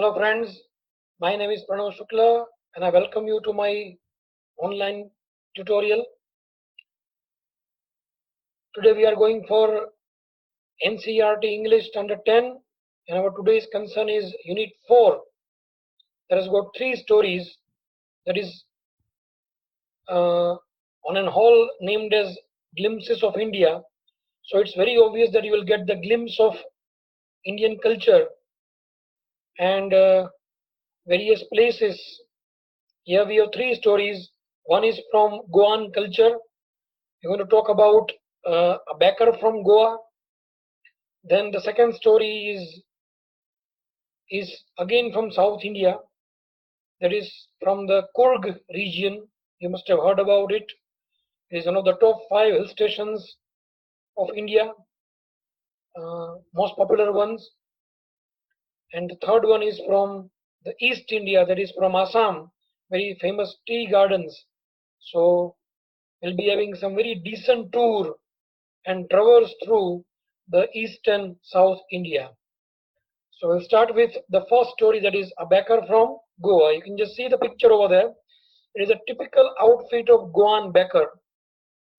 Hello friends, my name is Pranav Shukla and I welcome you to my online tutorial. Today we are going for NCERT English Standard 10 and our today's concern is Unit 4 that has got 3 stories that is on an whole named as Glimpses of India. So it's very obvious that you will get the glimpse of Indian culture and various places. Here we have 3 stories. One is from Goan culture. We're going to talk about a baker from Goa. Then the second story is again from South India. That is from the Coorg region. You must have heard about it. It is one of the top 5 hill stations of India, most popular ones. And the third one is from the East India. That is from Assam, very famous tea gardens. So we'll be having some very decent tour and traverse through the East and South India. So we'll start with the first story, that is a baker from Goa. You can just see the picture over there. It is a typical outfit of Goan baker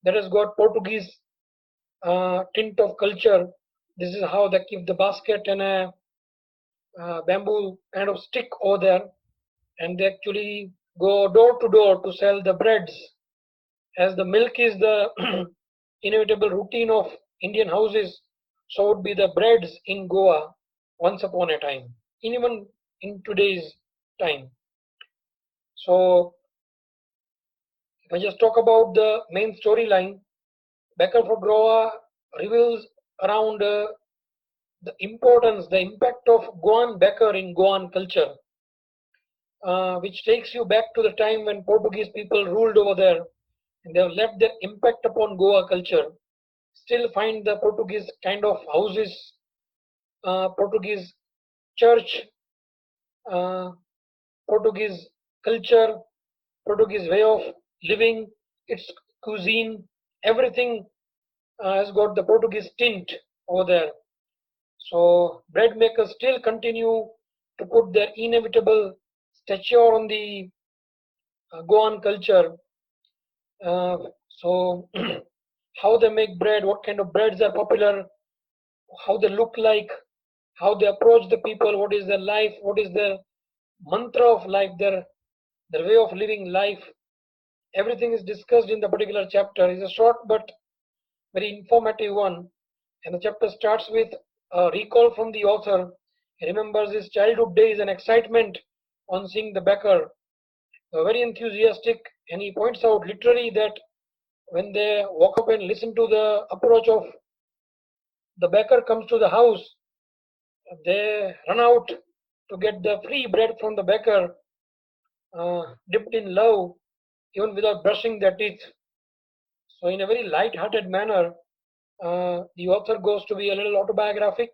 that has got Portuguese tint of culture. This is how they keep the basket and a bamboo kind of stick over there, and they actually go door to door to sell the breads. As the milk is the inevitable routine of Indian houses, so would be the breads in Goa once upon a time, even in today's time. So if I just talk about the main storyline, Baker from Goa reveals around the importance, the impact of Goan baker in Goan culture, which takes you back to the time when Portuguese people ruled over there, and they have left their impact upon Goa culture. Still find the Portuguese kind of houses, Portuguese church, Portuguese culture, Portuguese way of living, its cuisine, everything has got the Portuguese tint over there. So bread makers still continue to put their inevitable stature on the Goan culture. So how they make bread, what kind of breads are popular, how they look like, how they approach the people, what is their life, what is their mantra of life, their way of living life. Everything is discussed in the particular chapter. It's a short but very informative one. And the chapter starts with a recall from the author. He remembers his childhood days and excitement on seeing the baker. Very enthusiastic, and he points out literally that when they walk up and listen to the approach of the baker comes to the house, they run out to get the free bread from the baker, dipped in love, even without brushing their teeth. So in a very light-hearted manner, the author goes to be a little autobiographic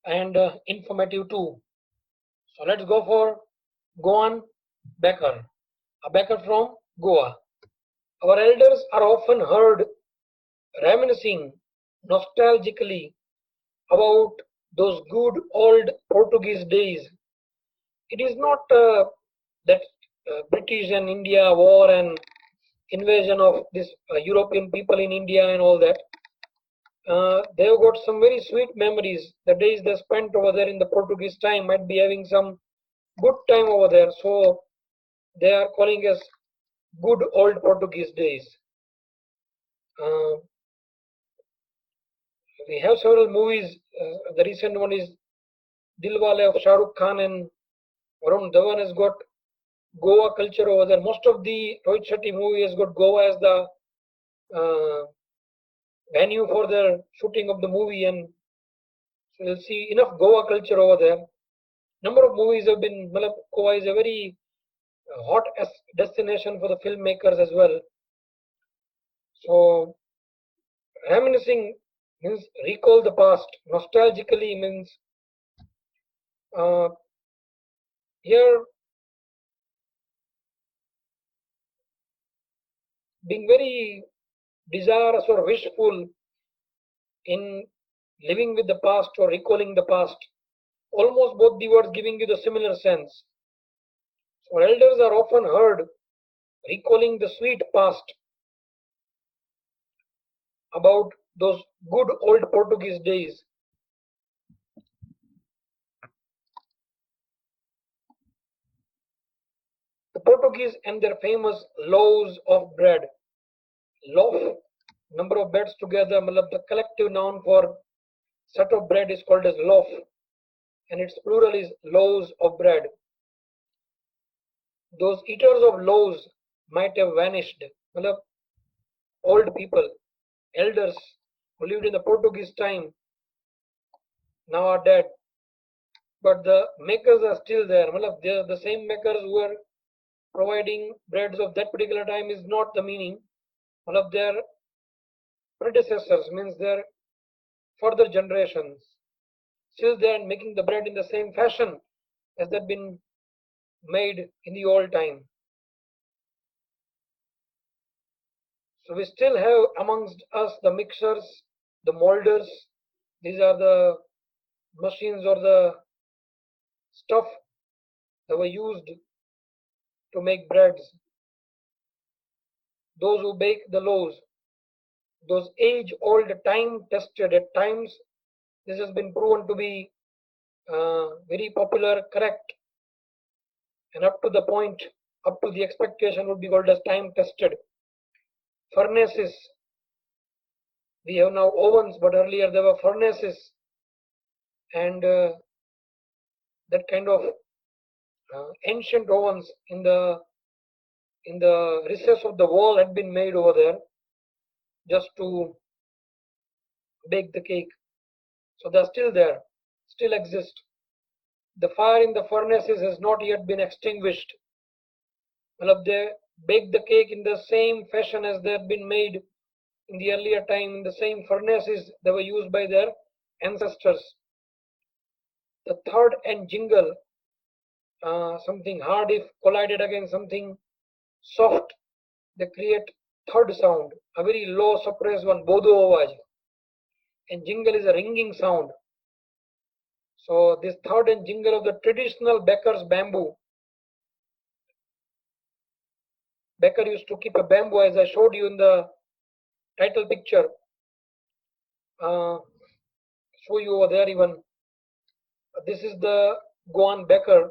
and informative too. So let's go for Goan baker, a baker from Goa. Our elders are often heard reminiscing nostalgically about those good old Portuguese days. It is not that British and India war and invasion of this European people in India and all that. They have got some very sweet memories. The days they spent over there in the Portuguese time might be having some good time over there. So they are calling us good old Portuguese days. We have several movies. The recent one is Dilwale of Shah Rukh Khan, and Varun Dhawan has got Goa culture over there. Most of the Rohit Shetty movie has got Goa as the venue for the shooting of the movie, and so you'll see enough Goa culture over there. Number of movies have been. Goa is a very hot destination for the filmmakers as well. So reminiscing means recall the past. Nostalgically means here being very desirous or wishful in living with the past or recalling the past. almost both the words giving you the similar sense. So elders are often heard recalling the sweet past about those good old Portuguese days. The Portuguese and their famous loaves of bread. Loaf, number of breads together, matlab the collective noun for set of bread is called as loaf, and its plural is loaves of bread. Those eaters of loaves might have vanished. Matlab, old people, elders who lived in the Portuguese time now are dead, but the makers are still there. Matlab, the same makers who were providing breads of that particular time is not the meaning. One of their predecessors means their further generations still there and making the bread in the same fashion as that been made in the old time. So we still have amongst us the mixers, the molders. These are the machines or the stuff that were used to make breads. Those who bake the loaves, those age-old, time-tested. At times, this has been proven to be very popular, correct, and up to the point, up to the expectation would be called as time-tested. Furnaces. We have now ovens, but earlier there were furnaces, and that kind of ancient ovens in the recess of the wall had been made over there just to bake the cake. So they're still there, still exist. The fire in the furnaces has not yet been extinguished. Well, they bake the cake in the same fashion as they had been made in the earlier time, in the same furnaces that were used by their ancestors. The third and jingle, something hard if collided against something soft, they create third sound, a very low suppressed one, bodo awaj. And jingle is a ringing sound. So this third and jingle of the traditional baker's bamboo. Baker used to keep a bamboo, as I showed you in the title picture. Show you over there even. This is the Goan baker,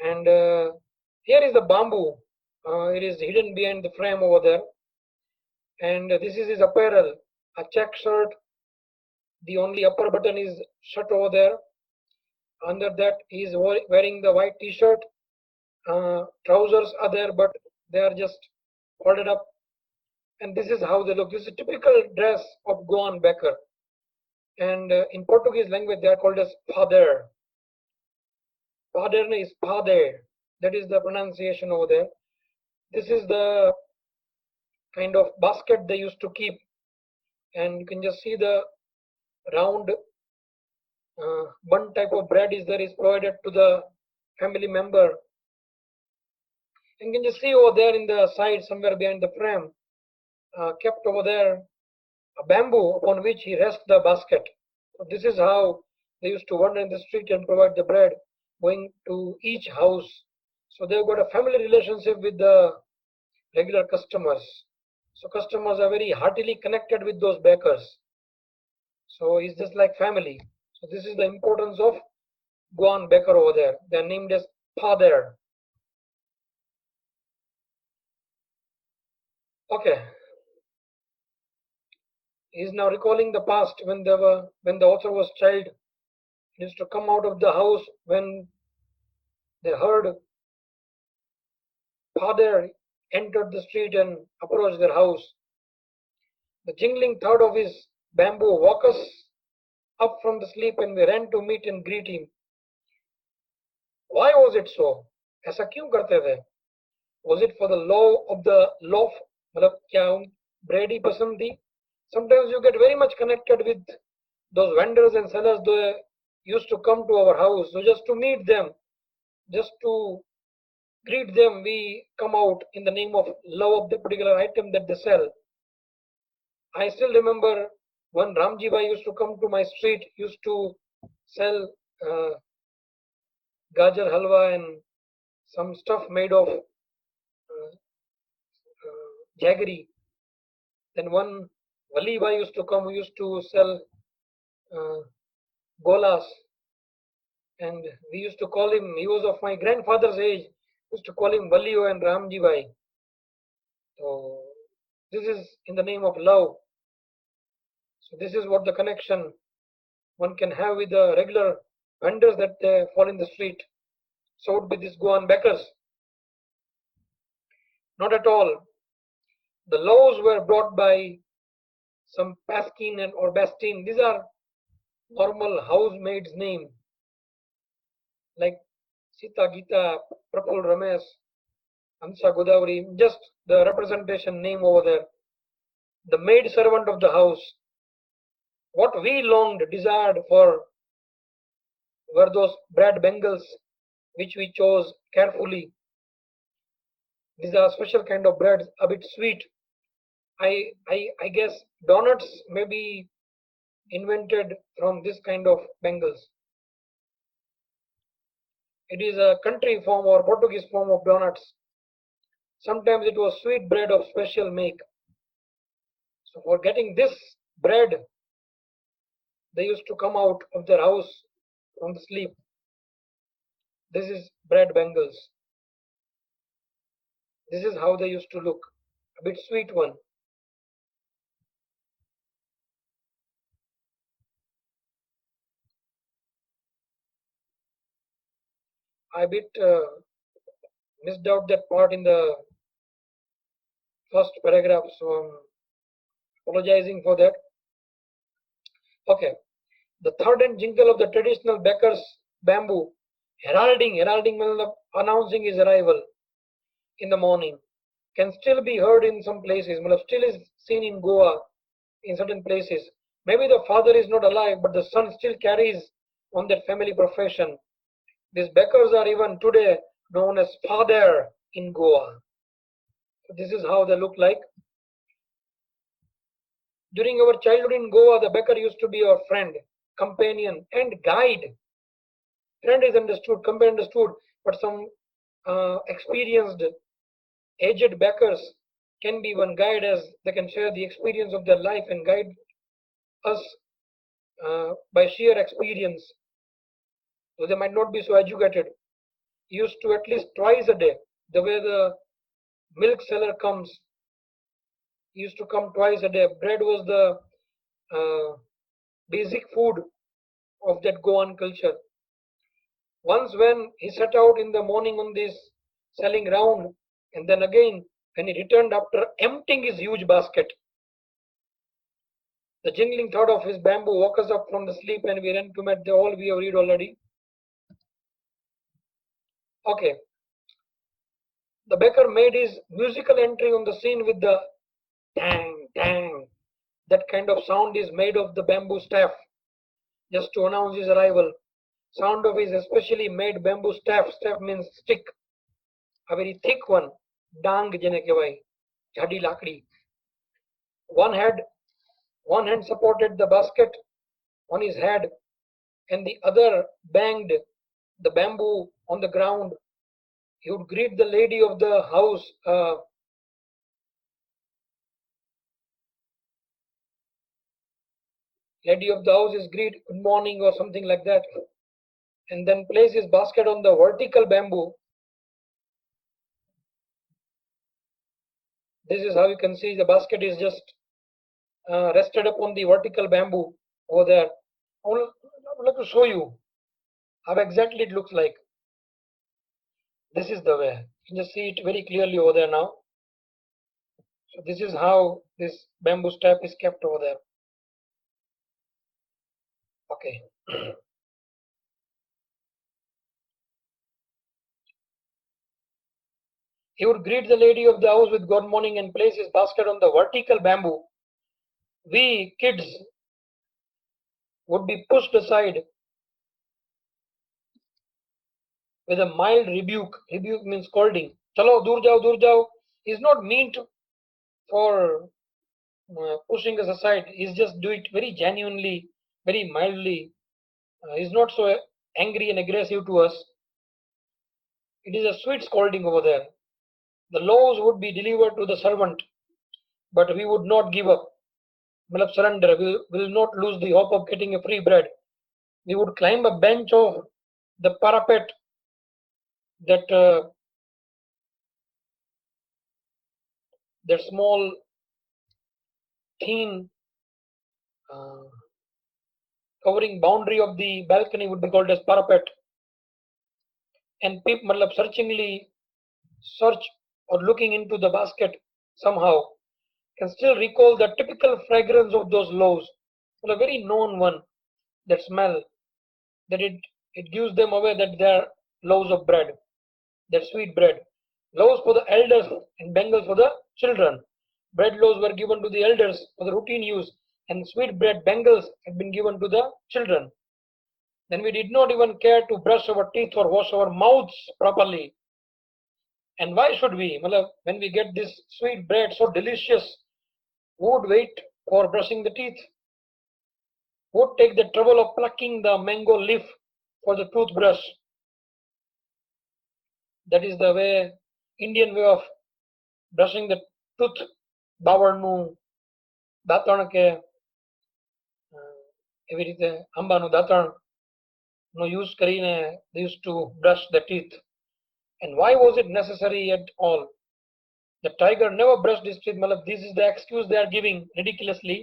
and here is the bamboo. It is hidden behind the frame over there, and this is his apparel: a check shirt. The only upper button is shut over there. Under that, he is wearing the white T-shirt. Trousers are there, but they are just folded up. And this is how they look. This is a typical dress of Goan baker. And in Portuguese language, they are called as pader. Paderne is pader. That is the pronunciation over there. This is the kind of basket they used to keep. And you can just see the round bun type of bread is provided to the family member. And you can just see over there in the side, somewhere behind the frame, kept over there a bamboo upon which he rests the basket. So this is how they used to wander in the street and provide the bread, going to each house. So they've got a family relationship with the regular customers. So customers are very heartily connected with those bakers. So it's just like family. So this is the importance of Goan baker over there. They're named as pader. Okay. He's now recalling the past when the author was child. He used to come out of the house when they heard father entered the street and approached their house. The jingling third of his bamboo woke us up from the sleep, and we ran to meet and greet him. Why was it so? ऐसा क्यों करते थे? Was it for the law of the loaf? मतलब क्या bread ही पसंद थी? Sometimes you get very much connected with those vendors and sellers. They used to come to our house. So just to meet them, just to greet them, we come out in the name of love of the particular item that they sell. I still remember when Ramji Bhai used to come to my street, used to sell uh, gajar halwa and some stuff made of jaggery. Then one Wali Bhai used to come, who used to sell uh, golas, and we used to call him. He was of my grandfather's age. Used to call him Valio and Ramji Bhai. So this is in the name of love. So this is what the connection one can have with the regular vendors that fall in the street. So would be this Goan bakers. Not at all. The laws were brought by some Paskin and or Bastine. These are normal housemaid's name, like Sita Gita, Prapul Ramesh, Ansa Godavari, just the representation name over there. The maid servant of the house. What we longed, desired for were those bread bangles which we chose carefully. These are special kind of breads, a bit sweet. I guess donuts may be invented from this kind of bangles. It is a country form or Portuguese form of donuts. Sometimes it was sweet bread of special make. So for getting this bread, they used to come out of their house from the sleep. This is bread bangles. This is how they used to look. A bit sweet one. I bit missed out that part in the first paragraph, so I'm apologizing for that. Okay. The third and jingle of the traditional baker's bamboo, heralding means announcing his arrival in the morning, can still be heard in some places. Still is seen in Goa in certain places. Maybe the father is not alive, but the son still carries on that family profession. These bakers are even today known as father in Goa. So this is how they look like. During our childhood in Goa, the baker used to be our friend, companion, and guide. Friend is understood, companion understood, but some experienced, aged bakers can be one guide, as they can share the experience of their life and guide us by sheer experience. So they might not be so educated. Used to at least twice a day, the way the milk seller comes, used to come twice a day. Bread was the basic food of that Goan culture. Once when he set out in the morning on this selling round, and then again when he returned after emptying his huge basket, the jingling thought of his bamboo woke us up from the sleep, and we ran to meet the all we have read already. Okay. The baker made his musical entry on the scene with the tang, tang. That kind of sound is made of the bamboo staff, just to announce his arrival. Sound of his especially made bamboo staff. Staff means stick, a very thick one. Dang jene kehvai, jhadi lakdi. One hand supported the basket on his head, and the other banged the bamboo on the ground. He would greet the lady of the house. Lady of the house is greet good morning or something like that, and then place his basket on the vertical bamboo. This is how you can see the basket is just rested upon the vertical bamboo over there. I would like to show you how exactly it looks like. This is the way. You can just see it very clearly over there now. So this is how this bamboo staff is kept over there. Okay. He would greet the lady of the house with good morning and place his basket on the vertical bamboo. We kids would be pushed aside with a mild rebuke. Rebuke means scolding. Chalo, dur jao, is not meant for pushing us aside. He's just do it very genuinely, very mildly. He's not so angry and aggressive to us, it is a sweet scolding over there. The loaves would be delivered to the servant, but we would not give up. Matlab surrender. We will not lose the hope of getting a free bread. We would climb a bench of the parapet that that small thin uh, covering boundary of the balcony would be called as parapet, and people matlab searchingly search or looking into the basket somehow can still recall the typical fragrance of those loaves. Well, a very known one, that smell, that it gives them away that they are loaves of bread, that sweet bread. Loaves for the elders and bangles for the children. Bread loaves were given to the elders for the routine use, and sweet bread bangles had been given to the children. Then we did not even care to brush our teeth or wash our mouths properly. And why should we? Matlab, when we get this sweet bread so delicious, who would wait for brushing the teeth? Who would take the trouble of plucking the mango leaf for the toothbrush? That is the way, Indian way of brushing the tooth. બાવળનું દાંતણ કે એવી રીતે આંબાનું દાંતણનો use કરીને they used to brush the teeth. And why was it necessary at all? The tiger never brushed his teeth. Matlab, this is the excuse they are giving ridiculously.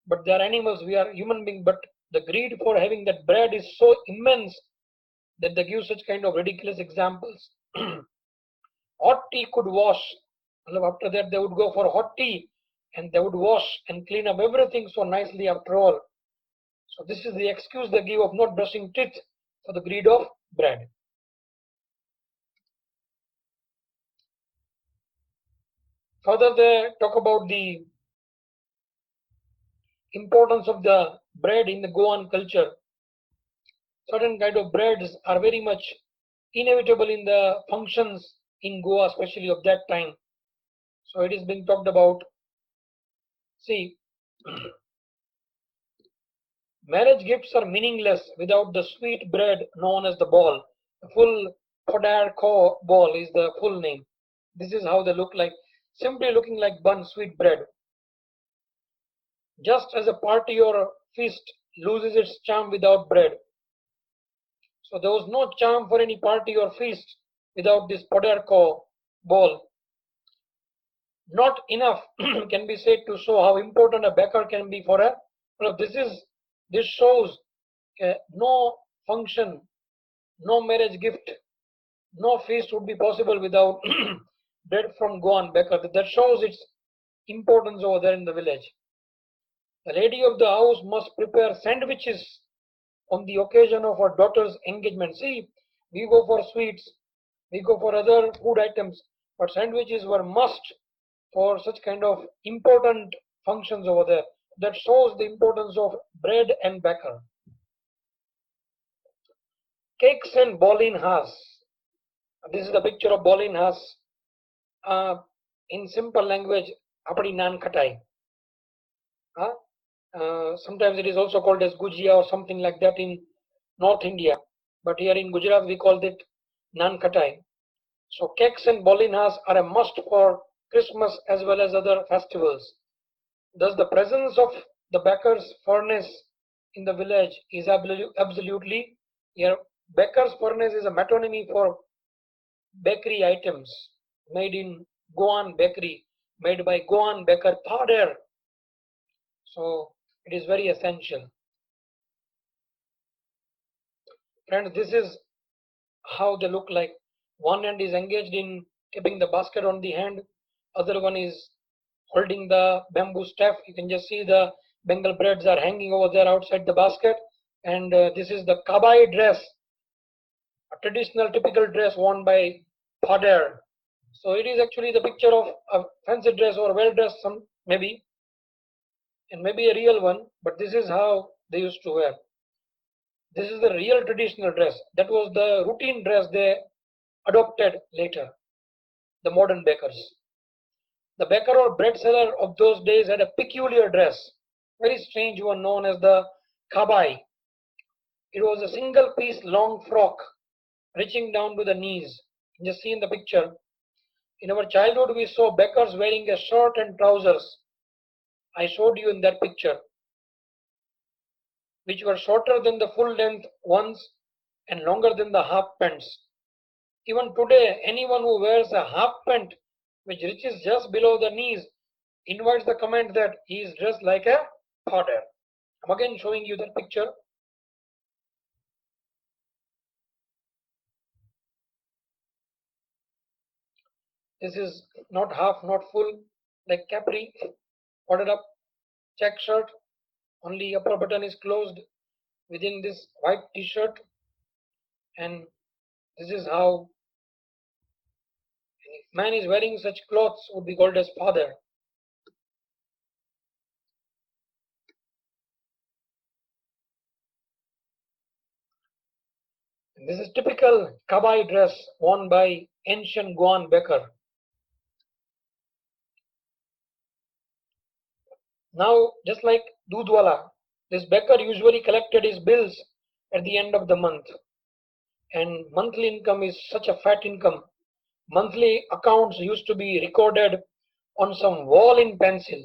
But they are animals, we are human beings. But the greed for having that bread is so immense that they give such kind of ridiculous examples. Hot tea could wash. After that, they would go for hot tea and they would wash and clean up everything so nicely after all. So, this is the excuse they give of not brushing teeth for the greed of bread. Further, they talk about the importance of the bread in the Goan culture. Certain kind of breads are very much inevitable in the functions in Goa, especially of that time. So it is being talked about. See, marriage gifts are meaningless without the sweet bread known as the ball. The full podar ko ball is the full name. This is how they look like, simply looking like bun sweet bread. Just as a party or a feast loses its charm without bread, so there was no charm for any party or feast without this podar ko ball. Not enough can be said to show how important a baker can be for a. This shows no function, no marriage gift, no feast would be possible without bread from Goan baker. That shows its importance over there in the village. The lady of the house must prepare sandwiches on the occasion of her daughter's engagement. See, we go for sweets, we go for other food items, but sandwiches were must for such kind of important functions over there. That shows the importance of bread and baker. Cakes and bolinhas. This is the picture of bolinhas. In simple language, apadi nan khatai. Sometimes it is also called as gujia or something like that in North India. But here in Gujarat, we call it nan khatai. So cakes and bolinhas are a must for Christmas as well as other festivals. Thus, the presence of the baker's furnace in the village is absolutely here. Baker's furnace is a metonymy for bakery items made in Goan bakery, made by Goan baker Thader. So, it is very essential. Friends, this is how they look like. One hand is engaged in keeping the basket on the hand, other one is holding the bamboo staff. You can just see the Bengal breads are hanging over there outside the basket. And this is the kabai dress, a traditional typical dress worn by Father. So it is actually the picture of a fancy dress or well dressed, some maybe, and maybe a real one, but this is how they used to wear. This is the real traditional dress. That was the routine dress they adopted later, the modern bakers. The baker or bread seller of those days had a peculiar dress, very strange one, known as the kabai. It was a single piece long frock reaching down to the knees. Just see in the picture. In our childhood, we saw beggars wearing a shirt and trousers. I showed you in that picture, which were shorter than the full length ones and longer than the half pants. Even today, anyone who wears a half pant which reaches just below the knees invites the comment that he is dressed like a father. I'm again showing you that picture. This is not half, not full, like capri, ordered up, check shirt, only upper button is closed within this white t-shirt, and this is how if man is wearing such clothes would be called as father. And this is typical kabai dress worn by ancient Goan Baker. Now, just like Dudwala, this baker usually collected his bills at the end of the month. And monthly income is such a fat income. Monthly accounts used to be recorded on some wall in pencil.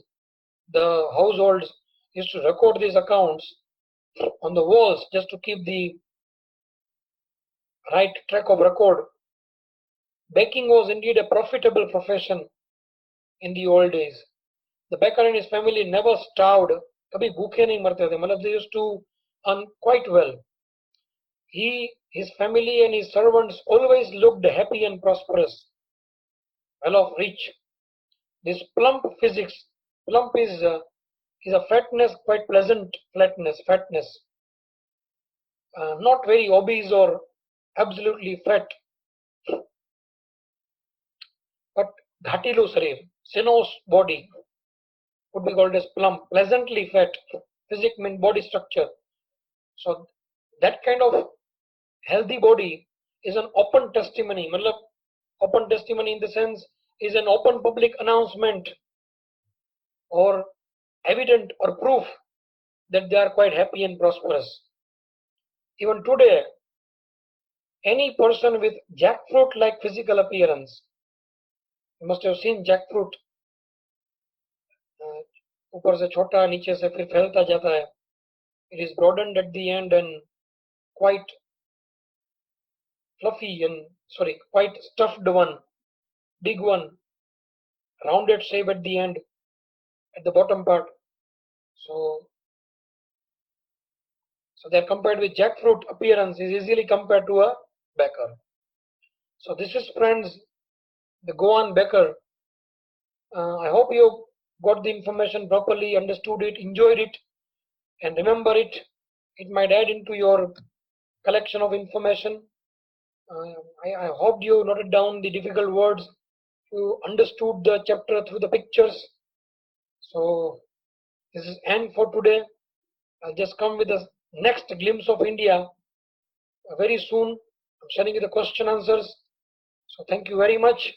The households used to record these accounts on the walls just to keep the right track of record. Baking was indeed a profitable profession in the old days. The baker and his family never starved. कभी भूखे नहीं मरते थे. मतलब they used to earn quite well. He, his family and his servants always looked happy and prosperous, well off, rich. This plump physics, plump is a fatness, quite pleasant fatness, not very obese or absolutely fat, but ghatilu sharir, sinuous body would be called as plump, pleasantly fat. Physic means body structure. So that kind of healthy body is an open testimony. Matlab, open testimony in the sense is an open public announcement or evident or proof that they are quite happy and prosperous. Even today, any person with jackfruit like physical appearance, you must have seen jackfruit, ऊपर से छोटा नीचे से फिर फैलता जाता है. It is broadened at the end and quite fluffy and quite stuffed one, big one, rounded shape at the end, at the bottom part. So they're compared with jackfruit appearance is easily compared to a baker. So this is, friends, the Goan baker. I hope you got the information properly, understood it, enjoyed it, and remember it. It might add into your collection of information. I hope you noted down the difficult words. You understood the chapter through the pictures. So this is end for today. I'll just come with the next glimpse of India very soon. I'm sharing you the question answers. So thank you very much.